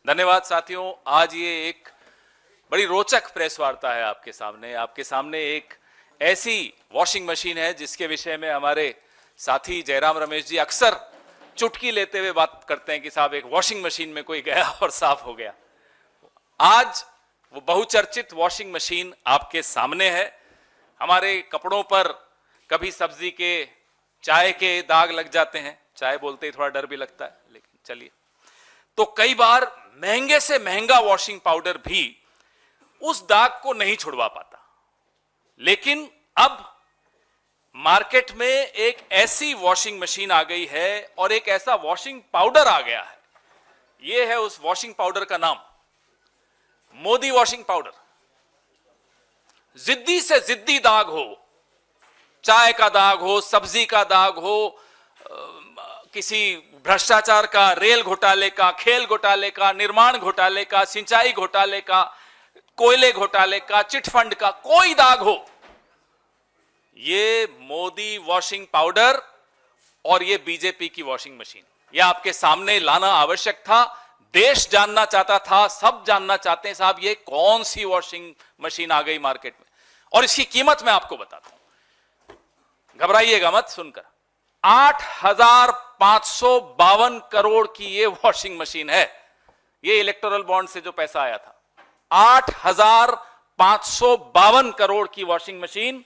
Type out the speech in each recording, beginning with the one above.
धन्यवाद साथियों। आज ये एक बड़ी रोचक प्रेस वार्ता है आपके सामने। आपके सामने एक ऐसी वॉशिंग मशीन है जिसके विषय में हमारे साथी जयराम रमेश जी अक्सर चुटकी लेते हुए बात करते हैं कि साहब एक वॉशिंग मशीन में कोई गया और साफ हो गया। आज वो बहुचर्चित वॉशिंग मशीन आपके सामने है। हमारे कपड़ों पर कभी सब्जी के, चाय के दाग लग जाते हैं। चाय बोलते ही थोड़ा डर भी लगता है, लेकिन चलिए। तो कई बार महंगे से महंगा वॉशिंग पाउडर भी उस दाग को नहीं छुड़वा पाता। लेकिन अब मार्केट में एक ऐसी वॉशिंग मशीन आ गई है और एक ऐसा वॉशिंग पाउडर आ गया है। यह है उस वॉशिंग पाउडर का नाम, मोदी वॉशिंग पाउडर। जिद्दी से जिद्दी दाग हो, चाय का दाग हो, सब्जी का दाग हो, किसी भ्रष्टाचार का, रेल घोटाले का, खेल घोटाले का, निर्माण घोटाले का, सिंचाई घोटाले का, कोयले घोटाले का, चिटफंड का, कोई दाग हो, ये मोदी वॉशिंग पाउडर और ये बीजेपी की वॉशिंग मशीन, ये आपके सामने लाना आवश्यक था। देश जानना चाहता था, सब जानना चाहते हैं साहब ये कौन सी वॉशिंग मशीन आ गई मार्केट में। और इसकी कीमत मैं आपको बताता हूं, घबराइएगा मत सुनकर। 8,552 करोड़ की ये वॉशिंग मशीन है। ये इलेक्टोरल बॉन्ड से जो पैसा आया था, 8,552 करोड़ की वॉशिंग मशीन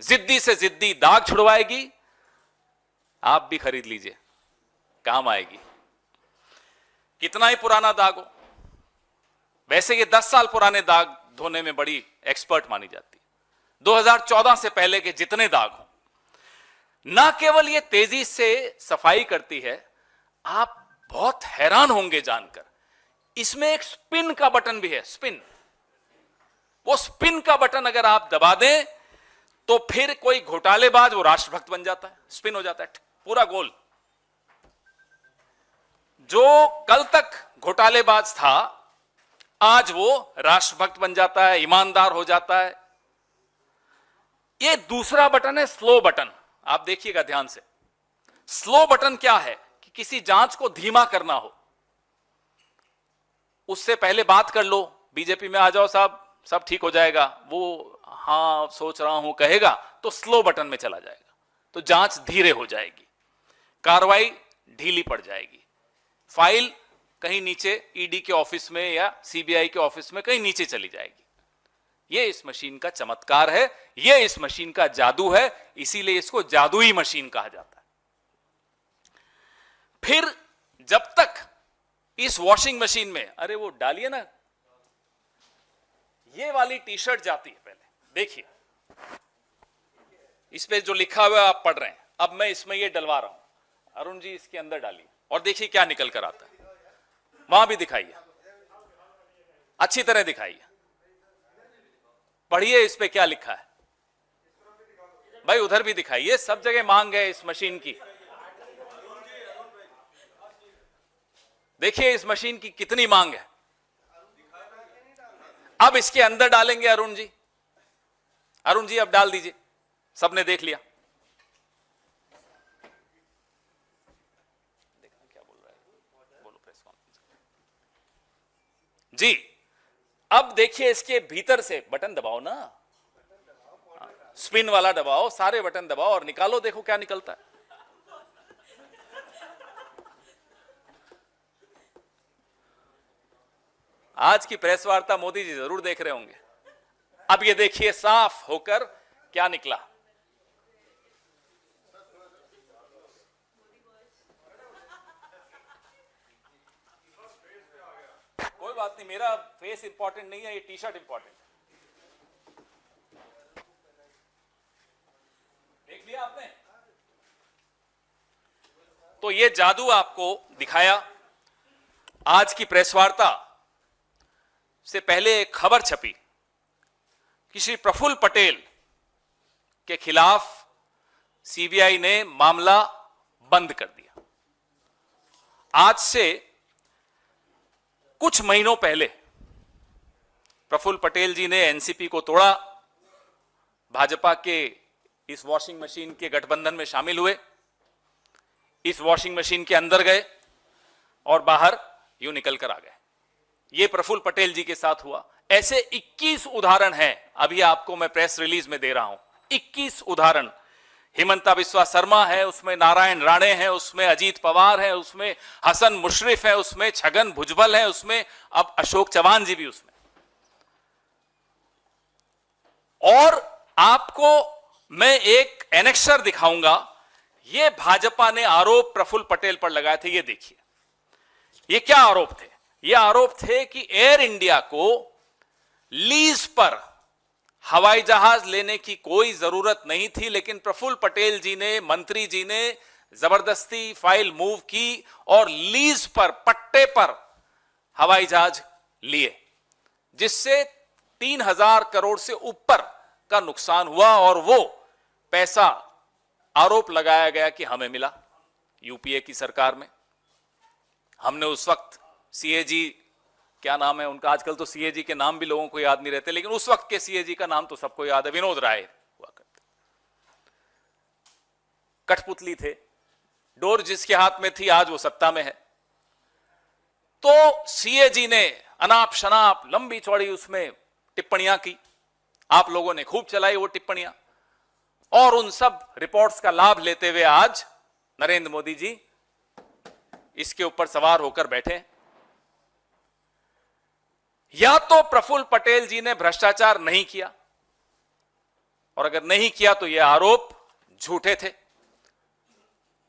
जिद्दी से जिद्दी दाग छुड़वाएगी। आप भी खरीद लीजिए, काम आएगी। कितना ही पुराना दाग हो, वैसे ये 10 साल पुराने दाग धोने में बड़ी एक्सपर्ट मानी जाती है। 2014 से पहले के जितने दाग हो, ना केवल ये तेजी से सफाई करती है, आप बहुत हैरान होंगे जानकर, इसमें एक स्पिन का बटन भी है। स्पिन, वो स्पिन का बटन अगर आप दबा दें तो फिर कोई घोटालेबाज वो राष्ट्रभक्त बन जाता है, स्पिन हो जाता है पूरा गोल। जो कल तक घोटालेबाज था आज वो राष्ट्रभक्त बन जाता है, ईमानदार हो जाता है। ये दूसरा बटन है, स्लो बटन। आप देखिएगा ध्यान से। स्लो बटन क्या है कि किसी जांच को धीमा करना हो, उससे पहले बात कर लो, बीजेपी में आ जाओ साहब, सब ठीक हो जाएगा, वो हाँ सोच रहा हूं कहेगा तो स्लो बटन में चला जाएगा, तो जांच धीरे हो जाएगी, कार्रवाई ढीली पड़ जाएगी, फाइल कहीं नीचे ईडी के ऑफिस में या सीबीआई के ऑफिस में कहीं नीचे चली जाएगी। यह इस मशीन का चमत्कार है, यह इस मशीन का जादू है, इसीलिए इसको जादुई मशीन कहा जाता है। फिर जब तक इस वॉशिंग मशीन में, अरे वो डालिए ना, ये वाली टी शर्ट जाती है, पहले देखिए इस पे जो लिखा हुआ है आप पढ़ रहे हैं, अब मैं इसमें ये डलवा रहा हूं। अरुण जी इसके अंदर डालिए और देखिए क्या निकल कर आता है। वहां भी दिखाइए, अच्छी तरह दिखाइए, पढ़िए इस पे क्या लिखा है। भाई उधर भी दिखाइए, सब जगह मांग है इस मशीन की। देखिए इस मशीन की कितनी मांग है। अब इसके अंदर डालेंगे अरुण जी। अरुण जी अब डाल दीजिए, सबने देख लिया। देखना क्या बोल रहा है, बोलो प्रेस कॉन्फ्रेंस जी। अब देखिए इसके भीतर से बटन दबाओ ना, स्पिन वाला दबाओ, सारे बटन दबाओ और निकालो, देखो क्या निकलता है। आज की प्रेस वार्ता मोदी जी जरूर देख रहे होंगे। अब ये देखिए साफ होकर क्या निकला। कोई बात नहीं, मेरा फेस इंपॉर्टेंट नहीं है, ये टी शर्ट इंपॉर्टेंट है। देख लिया आपने? तो ये जादू आपको दिखाया। आज की प्रेस वार्ता से पहले एक खबर छपी कि श्री प्रफुल्ल पटेल के खिलाफ सीबीआई ने मामला बंद कर दिया। आज से कुछ महीनों पहले प्रफुल्ल पटेल जी ने एनसीपी को तोड़ा, भाजपा के इस वॉशिंग मशीन के गठबंधन में शामिल हुए, इस वॉशिंग मशीन के अंदर गए और बाहर यूं निकल कर आ गए। ये प्रफुल्ल पटेल जी के साथ हुआ। ऐसे 21 उदाहरण हैं, अभी आपको मैं प्रेस रिलीज में दे रहा हूं। 21 उदाहरण। हिमंता बिस्वा शर्मा है, उसमें नारायण राणे है, उसमें अजीत पवार है, उसमें हसन मुशर्रिफ है, उसमें छगन भुजबल है, उसमें अब अशोक चौहान जी भी उसमें। और आपको मैं एक एनेक्सर दिखाऊंगा। यह भाजपा ने आरोप प्रफुल्ल पटेल पर लगाए थे। ये देखिए, ये क्या आरोप थे? ये आरोप थे कि एयर इंडिया को लीज पर हवाई जहाज लेने की कोई जरूरत नहीं थी, लेकिन प्रफुल्ल पटेल जी ने, मंत्री जी ने जबरदस्ती फाइल मूव की और लीज पर, पट्टे पर हवाई जहाज लिए, जिससे 3000 करोड़ से ऊपर का नुकसान हुआ। और वो पैसा आरोप लगाया गया कि हमें मिला यूपीए की सरकार में। हमने उस वक्त सीएजी, क्या नाम है उनका, आजकल तो सीएजी के नाम भी लोगों को याद नहीं रहते, लेकिन उस वक्त के सीएजी का नाम तो सबको याद है, विनोद राय हुआ करते। कठपुतली थे, डोर जिसके हाथ में थी आज वो सत्ता में है। तो सीएजी ने अनाप शनाप लंबी चौड़ी उसमें टिप्पणियां की, आप लोगों ने खूब चलाई वो टिप्पणियां, और उन सब रिपोर्ट्स का लाभ लेते हुए आज नरेंद्र मोदी जी इसके ऊपर सवार होकर बैठे। या तो प्रफुल्ल पटेल जी ने भ्रष्टाचार नहीं किया, और अगर नहीं किया तो यह आरोप झूठे थे।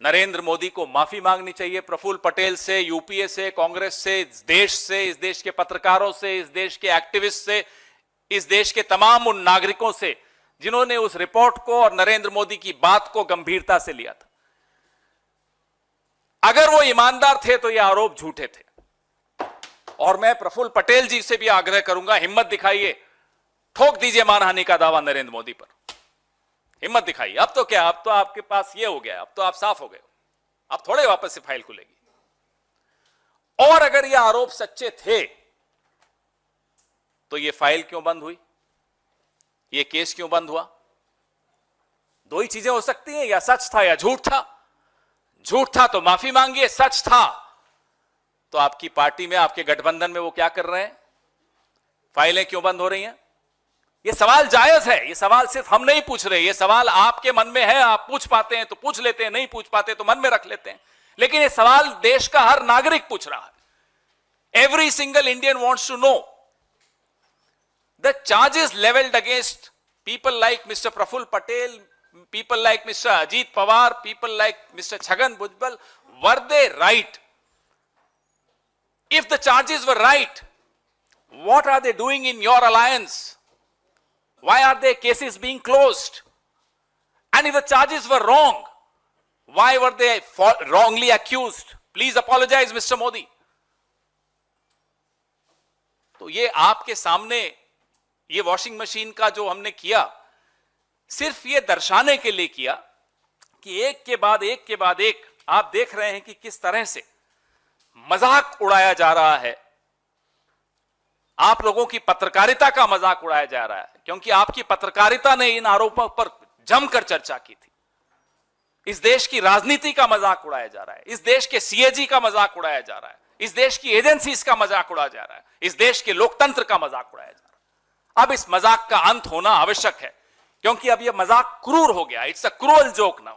नरेंद्र मोदी को माफी मांगनी चाहिए प्रफुल्ल पटेल से, यूपीए से, कांग्रेस से, इस देश के पत्रकारों से, इस देश के एक्टिविस्ट से, इस देश के तमाम उन नागरिकों से जिन्होंने उस रिपोर्ट को और नरेंद्र मोदी की बात को गंभीरता से लिया था। अगर वो ईमानदार थे तो ये आरोप झूठे थे। और मैं प्रफुल्ल पटेल जी से भी आग्रह करूंगा, हिम्मत दिखाइए, ठोक दीजिए मानहानि का दावा नरेंद्र मोदी पर, हिम्मत दिखाइए। अब तो क्या, अब तो आपके पास ये हो गया, अब तो आप साफ हो गए, अब थोड़े वापस से फाइल खुलेगी। और अगर ये आरोप सच्चे थे तो ये फाइल क्यों बंद हुई, ये केस क्यों बंद हुआ? दो ही चीजें हो सकती हैं, या सच था या झूठ था। झूठ था तो माफी मांगिए, सच था तो आपकी पार्टी में, आपके गठबंधन में वो क्या कर रहे हैं, फाइलें क्यों बंद हो रही हैं? ये सवाल जायज है, ये सवाल सिर्फ हम नहीं पूछ रहे, ये सवाल आपके मन में है, आप पूछ पाते हैं तो पूछ लेते हैं, नहीं पूछ पाते तो मन में रख लेते हैं, लेकिन ये सवाल देश का हर नागरिक पूछ रहा है। Every single Indian wants to know the charges levelled against people like mister Praful Patel, people like Mr. Ajit Pawar, people like Mr. Chhagan Bhujbal, were they right? If the charges were right, what are they doing in your alliance? Why are their cases being closed? And if the charges were wrong, why were they wrongly accused? Please apologize, Mr. Modi. तो ये आपके सामने, ये washing machine का जो हमने किया, सिर्फ ये दर्शाने के लिए किया कि एक के बाद एक आप देख रहे हैं कि किस तरह से मजाक उड़ाया जा रहा है, आप लोगों की पत्रकारिता का मजाक उड़ाया जा रहा है, क्योंकि आपकी पत्रकारिता ने इन आरोपों पर जमकर चर्चा की थी। इस देश की राजनीति का मजाक उड़ाया जा रहा है, इस देश के सीएजी का मजाक उड़ाया जा रहा है, इस देश की एजेंसीज का मजाक उड़ाया जा रहा है, इस देश के लोकतंत्र का मजाक उड़ाया जा रहा है। अब इस मजाक का अंत होना आवश्यक है, क्योंकि अब यह मजाक क्रूर हो गया। It's a cruel joke now.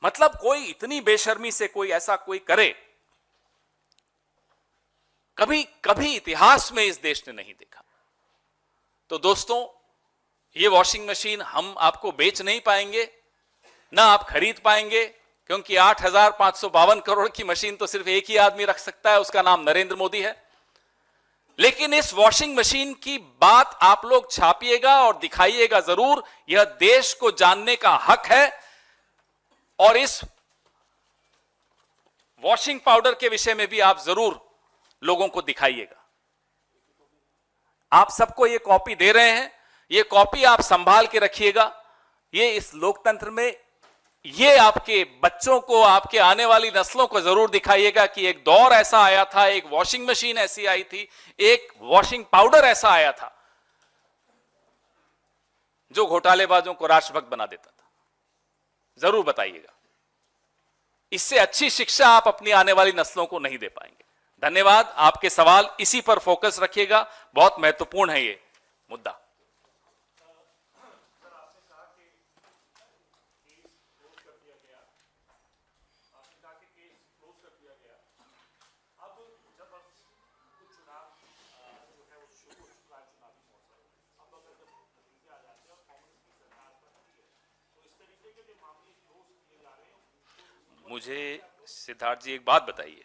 मतलब कोई इतनी बेशर्मी से कोई ऐसा कोई करे, कभी इतिहास में इस देश ने नहीं देखा। तो दोस्तों, ये वॉशिंग मशीन हम आपको बेच नहीं पाएंगे, ना आप खरीद पाएंगे, क्योंकि 8,552 करोड़ की मशीन तो सिर्फ एक ही आदमी रख सकता है, उसका नाम नरेंद्र मोदी है। लेकिन इस वॉशिंग मशीन की बात आप लोग छापिएगा और दिखाइएगा जरूर, यह देश को जानने का हक है। और इस वॉशिंग पाउडर के विषय में भी आप जरूर लोगों को दिखाइएगा। आप सबको यह कॉपी दे रहे हैं, यह कॉपी आप संभाल के रखिएगा। ये इस लोकतंत्र में, ये आपके बच्चों को, आपके आने वाली नस्लों को जरूर दिखाइएगा कि एक दौर ऐसा आया था, एक वॉशिंग मशीन ऐसी आई थी, एक वॉशिंग पाउडर ऐसा आया था जो घोटालेबाजों को राष्ट्रभक्त बना देता था। जरूर बताइएगा। इससे अच्छी शिक्षा आप अपनी आने वाली नस्लों को नहीं दे पाएंगे। धन्यवाद। आपके सवाल इसी पर फोकस रखिएगा, बहुत महत्वपूर्ण है ये मुद्दा। मुझे सिद्धार्थ जी एक बात बताइए,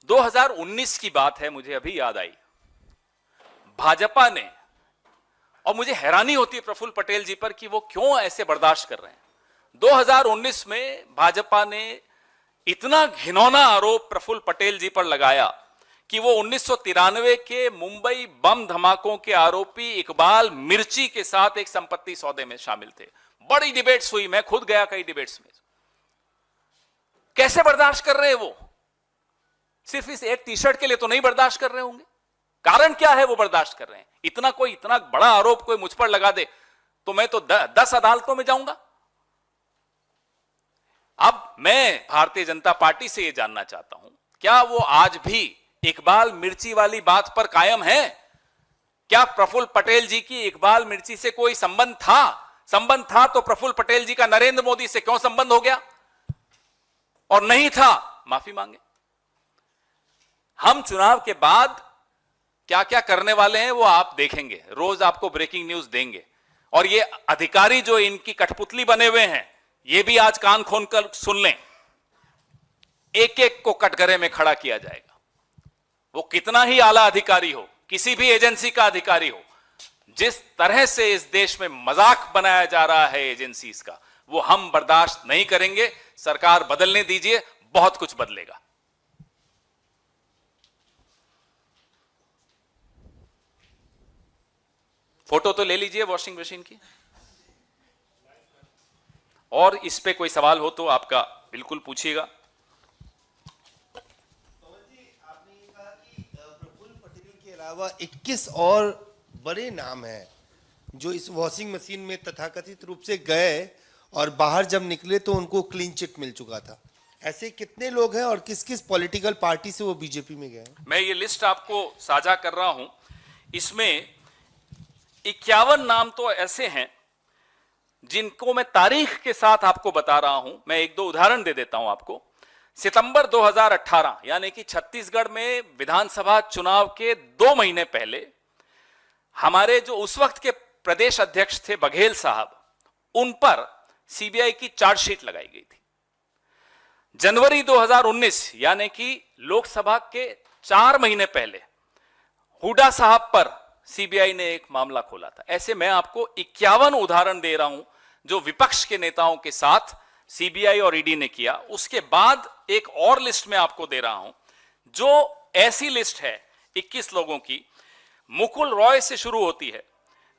2019 की बात है, मुझे अभी याद आई, भाजपा ने, और मुझे हैरानी होती है प्रफुल्ल पटेल जी पर कि वो क्यों ऐसे बर्दाश्त कर रहे हैं। 2019 में भाजपा ने इतना घिनौना आरोप प्रफुल्ल पटेल जी पर लगाया कि वो 1993 के मुंबई बम धमाकों के आरोपी इकबाल मिर्ची के साथ एक संपत्ति सौदे में शामिल थे। बड़ी डिबेट्स हुई, मैं खुद गया कई डिबेट्स में। कैसे बर्दाश्त कर रहे हैं वो? सिर्फ इस एक टी शर्ट के लिए तो नहीं बर्दाश्त कर रहे होंगे। कारण क्या है वो बर्दाश्त कर रहे हैं? इतना बड़ा आरोप कोई मुझ पर लगा दे तो मैं तो 10 अदालतों में जाऊंगा। अब मैं भारतीय जनता पार्टी से यह जानना चाहता हूं, क्या वो आज भी इकबाल मिर्ची वाली बात पर कायम है? क्या प्रफुल्ल पटेल जी की इकबाल मिर्ची से कोई संबंध था? संबंध था तो प्रफुल्ल पटेल जी का नरेंद्र मोदी से क्यों संबंध हो गया? और नहीं था, माफी मांगे। हम चुनाव के बाद क्या क्या करने वाले हैं वो आप देखेंगे, रोज आपको ब्रेकिंग न्यूज देंगे। और ये अधिकारी जो इनकी कठपुतली बने हुए हैं, ये भी आज कान खोल कर सुन लें, एक एक को कटघरे में खड़ा किया जाएगा। वो कितना ही आला अधिकारी हो, किसी भी एजेंसी का अधिकारी हो, जिस तरह से इस देश में मजाक बनाया जा रहा है एजेंसीज का, वो हम बर्दाश्त नहीं करेंगे। सरकार बदलने दीजिए, बहुत कुछ बदलेगा। फोटो तो ले लीजिए वॉशिंग मशीन की। और इस पे कोई सवाल हो तो आपका बिल्कुल पूछिएगा। आपने ये कहा कि प्रफुल्ल पटेल के अलावा 21 और बड़े नाम हैं जो इस वॉशिंग मशीन में तथाकथित रूप से गए और बाहर जब निकले तो उनको क्लीन चिट मिल चुका था। ऐसे कितने लोग हैं और किस किस पॉलिटिकल पार्टी से वो बीजेपी में गए? मैं ये लिस्ट आपको साझा कर रहा हूं। इसमें 51 नाम तो ऐसे हैं जिनको मैं तारीख के साथ आपको बता रहा हूं। मैं एक दो उदाहरण दे देता हूं आपको। सितंबर 2018 यानी कि छत्तीसगढ़ में विधानसभा चुनाव के 2 महीने पहले हमारे जो उस वक्त के प्रदेश अध्यक्ष थे बघेल साहब, उन पर सीबीआई की चार्जशीट लगाई गई थी। जनवरी 2019 यानी कि लोकसभा के 4 महीने पहले हुड्डा साहब पर सीबीआई ने एक मामला खोला था। ऐसे मैं आपको 51 उदाहरण दे रहा हूं जो विपक्ष के नेताओं के साथ सीबीआई और ईडी ने किया। उसके बाद एक और लिस्ट में आपको दे रहा हूं जो ऐसी लिस्ट है 21 लोगों की। मुकुल रॉय से शुरू होती है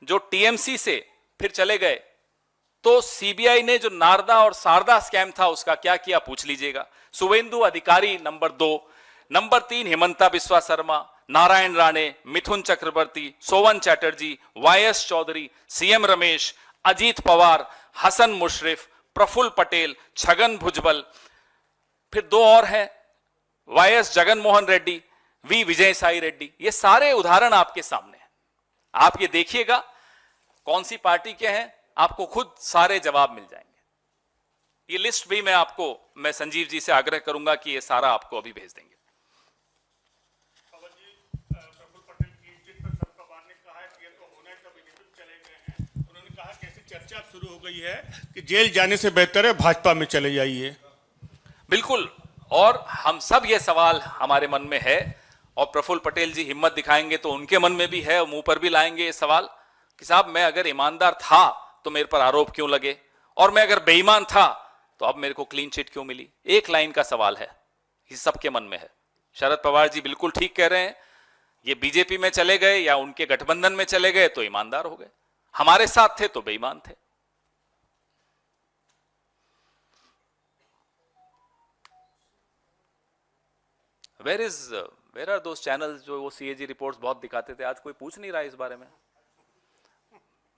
जो टीएमसी से फिर चले गए, तो सीबीआई ने जो नारदा और शारदा स्कैम था उसका क्या किया पूछ लीजिएगा। शुभेंदु अधिकारी नंबर 2, नंबर 3 हिमंता बिस्वा शर्मा, नारायण राणे, मिथुन चक्रवर्ती, सोवन चैटर्जी, वाईएस चौधरी, सीएम रमेश, अजीत पवार, हसन मुशरिफ, प्रफुल्ल पटेल, छगन भुजबल, फिर 2 और हैं वाईएस जगन मोहन रेड्डी, वी विजय साई रेड्डी। ये सारे उदाहरण आपके सामने हैं। आप ये देखिएगा कौन सी पार्टी के हैं, आपको खुद सारे जवाब मिल जाएंगे। ये लिस्ट भी मैं संजीव जी से आग्रह करूंगा कि ये सारा आपको अभी भेज देंगे। प्रफुल्ल पटेल की जिस पर सब पवार ने कहा है कि ये तो होना है, तब बीजेपी चले गए हैं। उन्होंने कहा कि ऐसी चर्चा शुरू हो गई है कि जेल जाने से बेहतर है भाजपा में चले जाइए। बिल्कुल, और हम सब ये सवाल हमारे मन में है, और प्रफुल्ल पटेल जी हिम्मत दिखाएंगे तो उनके मन में भी है, और मुंह पर भी लाएंगे ये सवाल कि साहब मैं अगर ईमानदार था तो मेरे पर आरोप क्यों लगे, और मैं अगर बेईमान था तो अब मेरे को क्लीन चिट क्यों मिली। एक लाइन का सवाल है, ये सबके मन में है। शरद पवार जी बिल्कुल ठीक कह रहे हैं, ये बीजेपी में चले गए या उनके गठबंधन में चले गए तो ईमानदार हो गए, हमारे साथ थे तो बेईमान थे। वेयर आर दोस चैनल्स जो वो सीएजी रिपोर्ट्स बहुत दिखाते थे, आज कोई पूछ नहीं रहा है इस बारे में।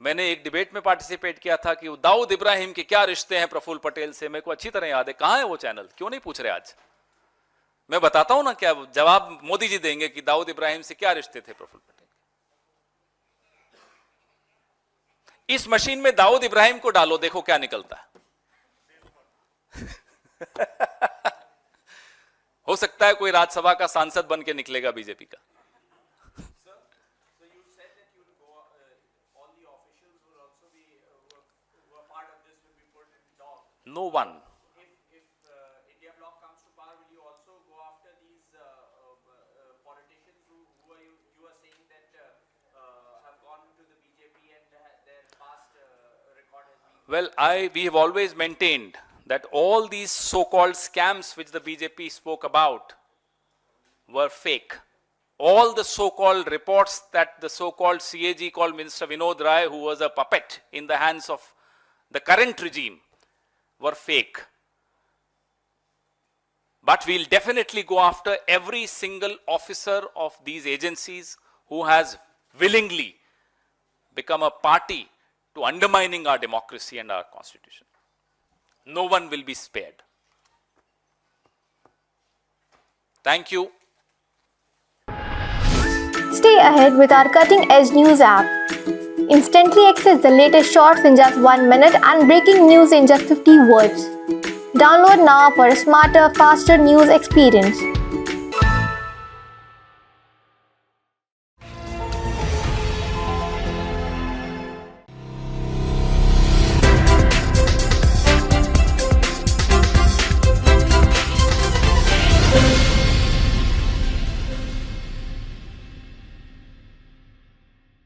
मैंने एक डिबेट में पार्टिसिपेट किया था कि दाऊद इब्राहिम के क्या रिश्ते हैं प्रफुल्ल पटेल से, मेरे को अच्छी तरह याद है। कहां है वो चैनल, क्यों नहीं पूछ रहे आज? मैं बताता हूं ना, क्या जवाब मोदी जी देंगे कि दाऊद इब्राहिम से क्या रिश्ते थे प्रफुल्ल पटेल। इस मशीन में दाऊद इब्राहिम को डालो, देखो क्या निकलता है। हो सकता है कोई राज्यसभा का सांसद बन के निकलेगा बीजेपी का। No one. If India Bloc comes to power, will you also go after these politicians who you are saying that have gone to the BJP and their past record has been? Well, we have always maintained that all these so-called scams which the BJP spoke about were fake. All the so-called reports that the so-called CAG called Minister Vinod Rai, who was a puppet in the hands of the current regime, were fake. But we'll definitely go after every single officer of these agencies who has willingly become a party to undermining our democracy and our constitution. No one will be spared. Thank you. Stay ahead with our cutting edge news app. Instantly access the latest shorts in just 1 minute and breaking news in just 50 words. Download now for a smarter, faster news experience.